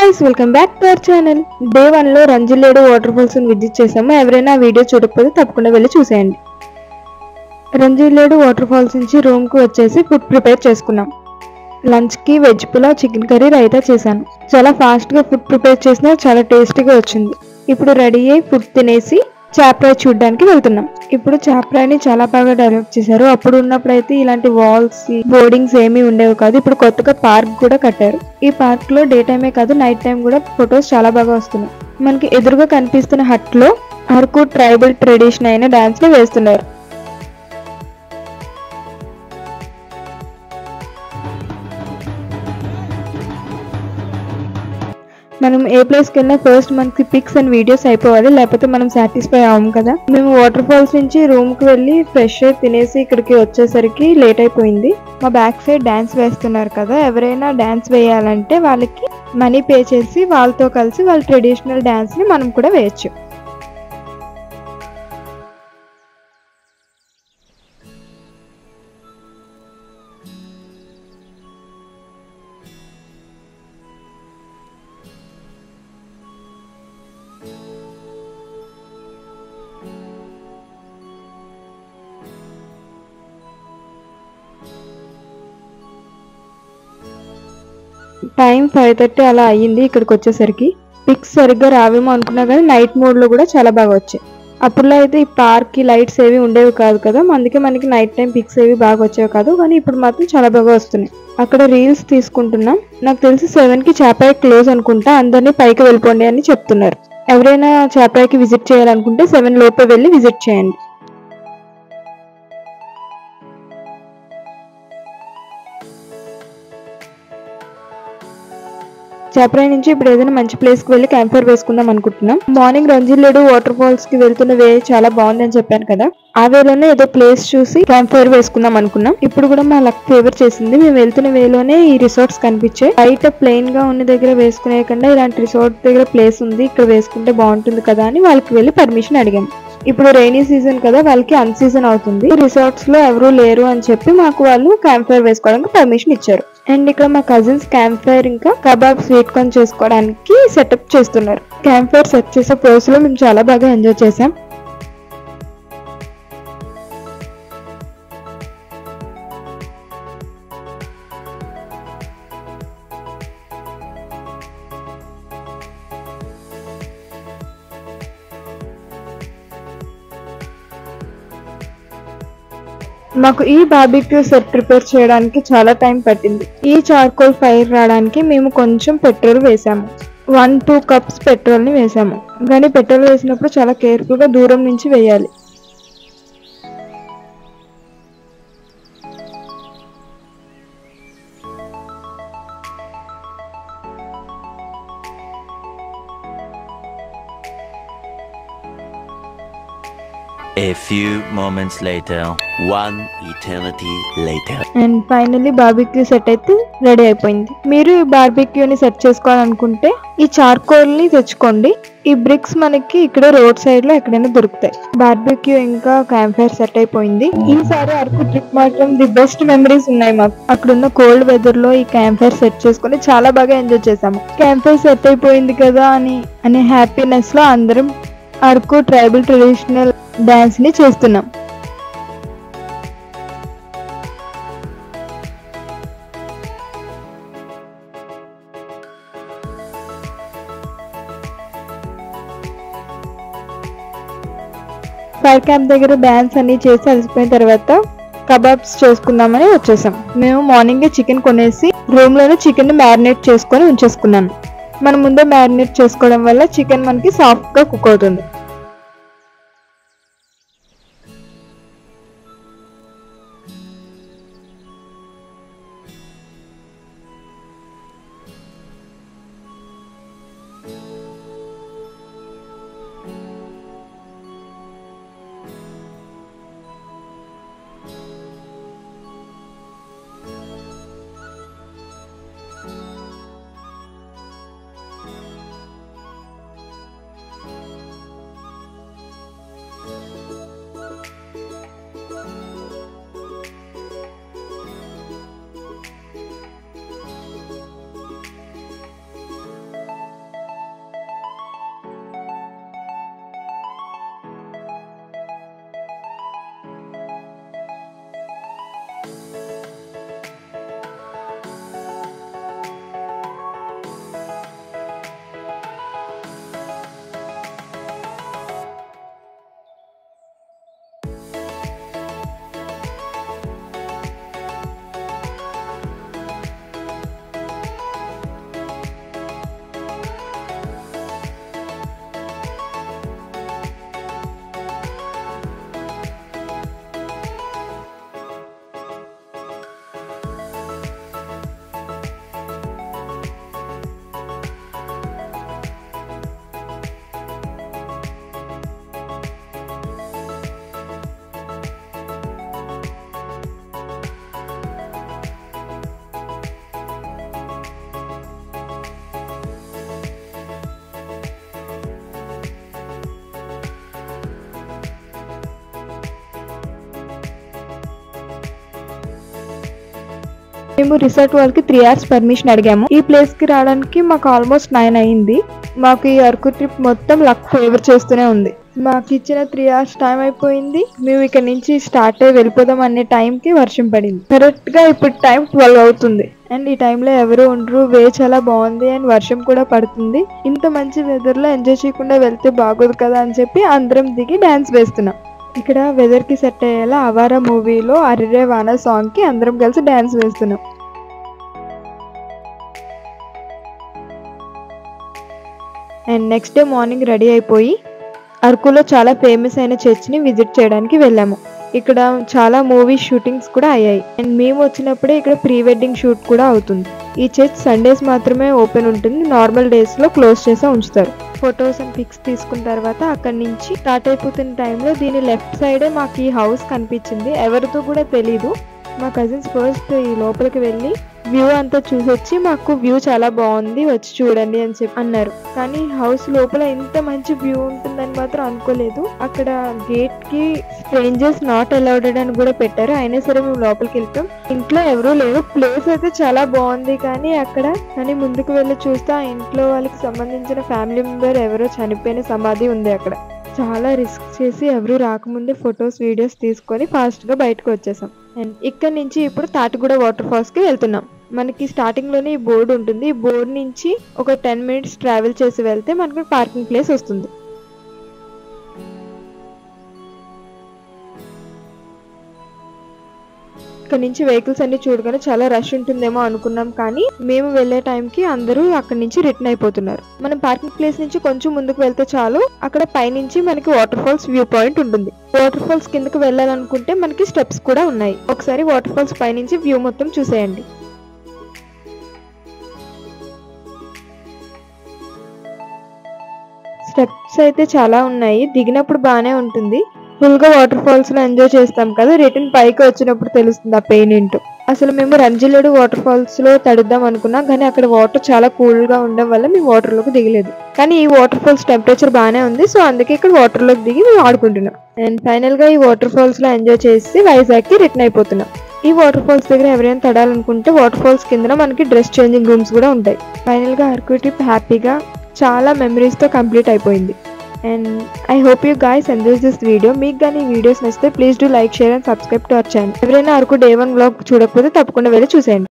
guys, welcome back to our channel. Day 1 లో రంజిల్లేడు water falls ని visit చేసాము. ఎవరైనా వీడియో చూడకపోతే తప్పకుండా వెళ్ళి చూసేయండి. రంజిల్లేడు వాటర్ ఫాల్స్ నుంచి రూమ్ కు వచ్చేసి ఫుడ్ ప్రిపేర్ చేసుకున్నాం. లంచ్ కి veg pulao, chicken curry, raita చేశాను. చాలా ఫాస్ట్ గా ఫుడ్ ప్రిపేర్ చేసినా చాలా టేస్టీగా వచ్చింది. ఇప్పుడు రెడీ అయ్యి ఫుడ్ తినేసి చాప్రాయ్ చూడడానికి వెళ్తున్నాం. ఇప్పుడు చాప్రాయ్ ని చాలా బాగా డెవలప్ చేశారు. అప్పుడు ఉన్నప్పుడు అయితే ఇలాంటి వాల్స్, బోర్డింగ్స్ ఏమీ ఉండేవి కాదు. ఇప్పుడు కొత్తగా పార్క్ కూడా కట్టారు. ఈ పార్క్ లో డే టైమే కాదు, నైట్ టైం కూడా ఫొటోస్ చాలా బాగా వస్తున్నాయి. మనకి ఎదురుగా కనిపిస్తున్న హట్ లో అరకు ట్రైబల్ ట్రెడిషన్ అయిన డాన్స్ ని వేస్తున్నారు. మనం ఏ ప్లేస్ కి వెళ్ళినా ఫస్ట్ మనకి పిక్స్ అండ్ వీడియోస్ అయిపోవాలి, లేకపోతే మనం సాటిస్ఫై అవ్వం కదా. మేము వాటర్ ఫాల్స్ నుంచి రూమ్ కి వెళ్ళి ఫ్రెష్ అయి తినేసి ఇక్కడికి వచ్చేసరికి లేట్ అయిపోయింది. మా బ్యాక్ సైడ్ డాన్స్ వేస్తున్నారు కదా, ఎవరైనా డాన్స్ వేయాలంటే వాళ్ళకి మనీ పే చేసి వాళ్ళతో కలిసి వాళ్ళ ట్రెడిషనల్ డాన్స్ ని మనం కూడా వేయచ్చు. టైం 5:30 అలా అయ్యింది. ఇక్కడికి వచ్చేసరికి పిక్స్ సరిగ్గా రావేమో అనుకున్నా కానీ నైట్ మోడ్ లో కూడా చాలా బాగా వచ్చాయి. అప్పుడులో అయితే ఈ పార్క్ కి లైట్స్ ఏవి ఉండేవి కాదు కదా, అందుకే మనకి నైట్ టైం పిక్స్ ఏవి బాగా వచ్చేవి కాదు. కానీ ఇప్పుడు మాత్రం చాలా బాగా వస్తున్నాయి. అక్కడ రీల్స్ తీసుకుంటున్నాం. నాకు తెలిసి 7 కి చాప్రాయ్ క్లోజ్ అనుకుంటా. అందరినీ పైకి వెళ్ళిపోండి అని చెప్తున్నారు. ఎవరైనా చాప్రాయ్ కి విజిట్ చేయాలనుకుంటే 7 లోపే వెళ్ళి విజిట్ చేయండి. చాప్రాయ్ నుంచి ఇప్పుడు ఏదైనా మంచి ప్లేస్ కి వెళ్ళి క్యాంప్ ఫైర్ వేసుకుందాం అనుకుంటున్నాం. మార్నింగ్ రంజిల్లేడు వాటర్ ఫాల్స్ కి వెళ్తున్న వే చాలా బాగుందని చెప్పాను కదా, ఆ వేలోనే ఏదో ప్లేస్ చూసి క్యాంప్ ఫైర్ వేసుకుందాం అనుకున్నాం. ఇప్పుడు కూడా మా లక్ ఫేవర్ చేసింది. మేము వెళ్తున్న వేలోనే ఈ రిసార్ట్స్ కనిపించాయి. బయట ప్లెయిన్ గా ఉన్న దగ్గర వేసుకునే కన్నా ఇలాంటి రిసార్ట్ దగ్గర ప్లేస్ ఉంది, ఇక్కడ వేసుకుంటే బాగుంటుంది కదా అని వాళ్ళకి వెళ్ళి పర్మిషన్ అడిగాం. ఇప్పుడు రైనీ సీజన్ కదా, వాళ్ళకి అన్ సీజన్ అవుతుంది. రిసార్ట్స్ లో ఎవరూ లేరు అని చెప్పి మాకు వాళ్ళు క్యాంప్ ఫైర్ వేసుకోవడానికి పర్మిషన్ ఇచ్చారు. అండ్ ఇక్కడ మా కజిన్స్ క్యాంప్ ఫైర్ ఇంకా కబాబ్, స్వీట్ కార్న్ చేసుకోవడానికి సెటప్ చేస్తున్నారు. క్యాంప్ ఫైర్ సెట్ చేసే ప్లేస్ లో మేము చాలా బాగా ఎంజాయ్ చేసాం. మాకు ఈ బార్బిక్యూ సెట్ ప్రిపేర్ చేయడానికి చాలా టైం పట్టింది. ఈ చార్కోల్ ఫైర్ రావడానికి మేము కొంచెం పెట్రోల్ వేసాము. 1-2 కప్స్ పెట్రోల్ ని వేసాము. కానీ పెట్రోల్ వేసినప్పుడు చాలా కేర్ఫుల్ గా దూరం నుంచి వేయాలి. A few moments later, one eternity later. And finally barbecue set అయితే రెడీ అయిపోయింది. మీరు ఈ బార్బిక్యూని సెట్ చేసుకోవాలనుకుంటే ఈ చార్కోల్ ని తెచ్చుకోండి. ఈ బ్రిక్స్ మనకి ఇక్కడ రోడ్ సైడ్ లో ఎక్కడైనా దొరుకుతాయి. బార్బిక్యూ ఇంకా క్యాంప్ ఫైర్ సెట్ అయిపోయింది. ఈసారి అరకు ట్రిప్ మాత్రం ది బెస్ట్ మెమరీస్ ఉన్నాయి మాకు. అక్కడున్న కోల్డ్ వెదర్ లో ఈ క్యాంప్ ఫైర్ సెట్ చేసుకుని చాలా బాగా ఎంజాయ్ చేసాము. క్యాంప్ ఫైర్ సెట్ అయిపోయింది కదా అని హ్యాపీనెస్ లో అందరం అరకు ట్రైబల్ ట్రెడిషనల్ డాన్స్ ని చేస్తున్నాం. ఫైర్ క్యాంప్ దగ్గర డాన్స్ అన్ని చేసి అలసిపోయిన తర్వాత కబాబ్స్ చేసుకుందామని వచ్చేసాం. మేము మార్నింగే చికెన్ కొనేసి రూమ్ లోనే చికెన్ ని మ్యారినేట్ చేసుకొని ఉంచేసుకున్నాను. మనం ముందే మ్యారినేట్ చేసుకోవడం వల్ల చికెన్ మనకి సాఫ్ట్ గా కుక్ అవుతుంది. మేము రిసార్ట్ వాళ్ళకి 3 hours పర్మిషన్ అడిగాము. ఈ ప్లేస్ కి రావడానికి మాకు ఆల్మోస్ట్ 9 అయింది. మాకు ఈ అరకు ట్రిప్ మొత్తం లక్ ఫేవర్ చేస్తూనే ఉంది. మాకు ఇచ్చిన 3 hours టైం అయిపోయింది. మేము ఇక్కడ నుంచి స్టార్ట్ అయ్యి వెళ్ళిపోదాం అనే టైంకి వర్షం పడింది. కరెక్ట్ గా ఇప్పుడు టైం 12 అవుతుంది అండ్ ఈ టైంలో ఎవరు ఉండరు. వే చాలా బాగుంది అండ్ వర్షం కూడా పడుతుంది. ఇంత మంచి వెదర్ లో ఎంజాయ్ చేయకుండా వెళ్తే బాగోదు కదా అని చెప్పి అందరం దిగి డాన్స్ వేస్తున్నాం. ఇక్కడ వెదర్ కి సెట్ అయ్యేలా అవారా మూవీలో అరిరే వానా సాంగ్ కి అందరం కలిసి డాన్స్ వేస్తున్నాం. And next day morning ready అయిపోయి అరకులో చాలా ఫేమస్ అయిన చర్చ్ని విజిట్ చేయడానికి వెళ్ళాము. ఇక్కడ చాలా మూవీ షూటింగ్స్ కూడా అయ్యాయి అండ్ మేము వచ్చినప్పుడే ఇక్కడ ప్రీ వెడ్డింగ్ షూట్ కూడా అవుతుంది. ఈ చర్చ్ సండేస్ మాత్రమే ఓపెన్ ఉంటుంది. నార్మల్ డేస్ లో క్లోజ్ చేసి ఉంచుతారు. ఫొటోస్ అండ్ పిక్స్ తీసుకున్న తర్వాత అక్కడి నుంచి స్టార్ట్ అయిపోతున్న టైంలో దీని లెఫ్ట్ సైడే మాకు ఈ హౌస్ కనిపించింది. ఎవరితో కూడా తెలీదు. మా కజిన్స్ ఫస్ట్ ఈ లోపలికి వెళ్ళి వ్యూ అంతా చూసొచ్చి మాకు వ్యూ చాలా బాగుంది వచ్చి చూడండి అని చెప్పి అన్నారు. కానీ హౌస్ లోపల ఇంత మంచి వ్యూ ఉంటుందని మాత్రం అనుకోలేదు. అక్కడ గేట్ కి స్ట్రేంజర్స్ నాట్ అలౌడ్ అని కూడా పెట్టారు. అయినా సరే మేము లోపలికి వెళ్తాం. ఇంట్లో ఎవరూ లేరు. ప్లేస్ అయితే చాలా బాగుంది కానీ ముందుకు వెళ్ళి చూస్తే ఆ ఇంట్లో వాళ్ళకి సంబంధించిన ఫ్యామిలీ మెంబర్ ఎవరో చనిపోయిన సమాధి ఉంది. అక్కడ చాలా రిస్క్ చేసి ఎవరు రాకముందే ఫొటోస్ వీడియోస్ తీసుకొని ఫాస్ట్ గా బయటకు వచ్చేసాం. అండ్ ఇక్కడ నుంచి ఇప్పుడు తాటిగూడ వాటర్ ఫాల్స్ కి వెళ్తున్నాం. మనకి స్టార్టింగ్ లోనే ఈ బోర్డు ఉంటుంది. ఈ బోర్డు నుంచి ఒక 10 minutes ట్రావెల్ చేసి వెళ్తే మనకు పార్కింగ్ ప్లేస్ వస్తుంది. ఇక్కడ నుంచి వెహికల్స్ అన్ని చూడగానే చాలా రష్ ఉంటుందేమో అనుకున్నాం. కానీ మేము వెళ్లే టైంకి అందరూ అక్కడి నుంచి రిటర్న్ అయిపోతున్నారు. మనం పార్కింగ్ ప్లేస్ నుంచి కొంచెం ముందుకు వెళ్తే చాలు అక్కడ పైనుంచి మనకి వాటర్ ఫాల్స్ వ్యూ పాయింట్ ఉంటుంది. వాటర్ ఫాల్స్ కిందకు వెళ్ళాలనుకుంటే మనకి స్టెప్స్ కూడా ఉన్నాయి. ఒకసారి వాటర్ ఫాల్స్ పైనుంచి వ్యూ మొత్తం చూసేయండి. స్టెప్స్ అయితే చాలా ఉన్నాయి. దిగినప్పుడు బాగానే ఉంటుంది. ఫుల్ గా వాటర్ ఫాల్స్ లో ఎంజాయ్ చేస్తాం కదా, రిటర్న్ పైకి వచ్చినప్పుడు తెలుస్తుంది ఆ పెయిన్ ఏంటో. అసలు మేము రంజిలేడు వాటర్ ఫాల్స్ లో తడుద్దాం అనుకున్నాం కానీ అక్కడ వాటర్ చాలా కూల్ గా ఉండడం వల్ల మేము వాటర్ లోకి దిగలేదు. కానీ ఈ వాటర్ ఫాల్స్ టెంపరేచర్ బాగానే ఉంది. సో అందుకే ఇక్కడ వాటర్ లోకి దిగి మేము ఆడుకుంటున్నాం. అండ్ ఫైనల్ గా ఈ వాటర్ ఫాల్స్ లో ఎంజాయ్ చేసి వైజాగ్ కి రిటర్న్ అయిపోతున్నాం. ఈ వాటర్ ఫాల్స్ దగ్గర ఎవరైనా తడాలనుకుంటే వాటర్ ఫాల్స్ కింద మనకి డ్రెస్ చేంజింగ్ రూమ్స్ కూడా ఉంటాయి. ఫైనల్ గా అరకు ట్రిప్ హ్యాపీగా చాలా మెమరీస్ తో కంప్లీట్ అయిపోయింది. And I hope you guys enjoy this video. మీకు కానీ ఈ వీడియోస్ నచ్చితే please do like, share and subscribe to our channel. ఎవరైనా అరకు డే 1 వ్లాగ్ చూడకపోతే తప్పకుండా వెళ్ళి చూసేయండి.